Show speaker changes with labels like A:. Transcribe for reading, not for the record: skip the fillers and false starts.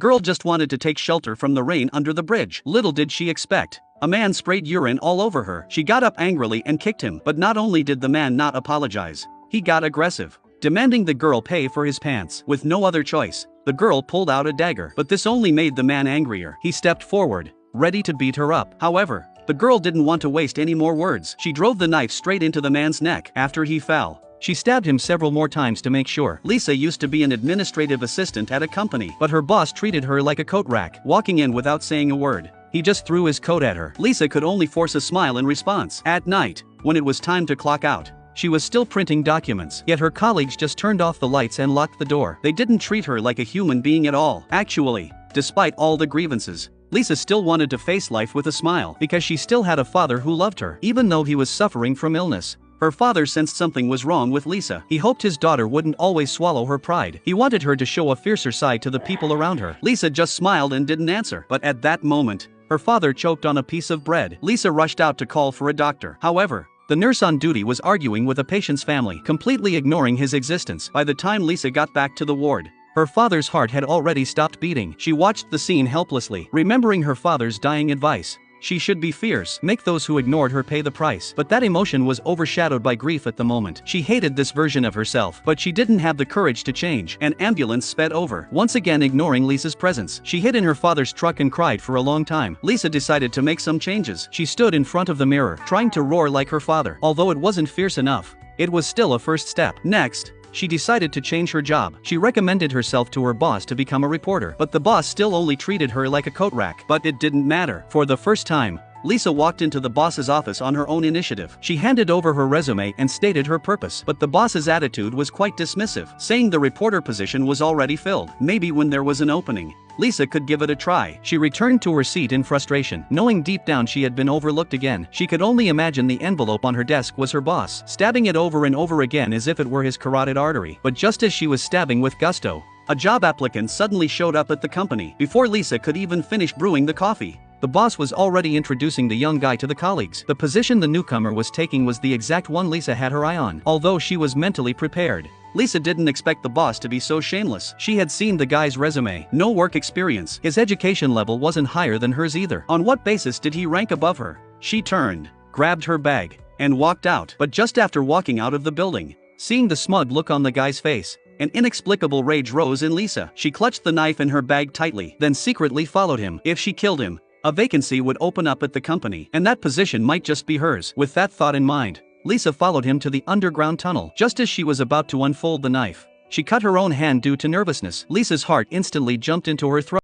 A: Girl just wanted to take shelter from the rain under the bridge. Little did she expect. A man sprayed urine all over her. She got up angrily and kicked him. But not only did the man not apologize, he got aggressive, demanding the girl pay for his pants. With no other choice, the girl pulled out a dagger. But this only made the man angrier. He stepped forward, ready to beat her up. However, the girl didn't want to waste any more words. She drove the knife straight into the man's neck. After he fell, she stabbed him several more times to make sure. Lisa used to be an administrative assistant at a company, but her boss treated her like a coat rack. Walking in without saying a word, he just threw his coat at her. Lisa could only force a smile in response. At night, when it was time to clock out, she was still printing documents. Yet her colleagues just turned off the lights and locked the door. They didn't treat her like a human being at all. Actually, despite all the grievances, Lisa still wanted to face life with a smile because she still had a father who loved her. Even though he was suffering from illness, her father sensed something was wrong with Lisa. He hoped his daughter wouldn't always swallow her pride. He wanted her to show a fiercer side to the people around her. Lisa just smiled and didn't answer. But at that moment, her father choked on a piece of bread. Lisa rushed out to call for a doctor. However, the nurse on duty was arguing with a patient's family, completely ignoring his existence. By the time Lisa got back to the ward, her father's heart had already stopped beating. She watched the scene helplessly, remembering her father's dying advice. She should be fierce, make those who ignored her pay the price. But that emotion was overshadowed by grief at the moment. She hated this version of herself, but she didn't have the courage to change. An ambulance sped over, once again ignoring Lisa's presence. She hid in her father's truck and cried for a long time. Lisa decided to make some changes. She stood in front of the mirror, trying to roar like her father. Although it wasn't fierce enough, it was still a first step. Next, she decided to change her job. She recommended herself to her boss to become a reporter, but the boss still only treated her like a coat rack. But it didn't matter. For the first time, Lisa walked into the boss's office on her own initiative. She handed over her resume and stated her purpose, but the boss's attitude was quite dismissive, saying the reporter position was already filled. Maybe when there was an opening, Lisa could give it a try. She returned to her seat in frustration, knowing deep down she had been overlooked again. She could only imagine the envelope on her desk was her boss, stabbing it over and over again as if it were his carotid artery. But just as she was stabbing with gusto, a job applicant suddenly showed up at the company. Before Lisa could even finish brewing the coffee, the boss was already introducing the young guy to the colleagues. The position the newcomer was taking was the exact one Lisa had her eye on. Although she was mentally prepared, Lisa didn't expect the boss to be so shameless. She had seen the guy's resume. No work experience. His education level wasn't higher than hers either. On what basis did he rank above her? She turned, grabbed her bag, and walked out. But just after walking out of the building, seeing the smug look on the guy's face, an inexplicable rage rose in Lisa. She clutched the knife in her bag tightly, then secretly followed him. If she killed him, a vacancy would open up at the company, and that position might just be hers. With that thought in mind, Lisa followed him to the underground tunnel. Just as she was about to unfold the knife, she cut her own hand due to nervousness. Lisa's heart instantly jumped into her throat.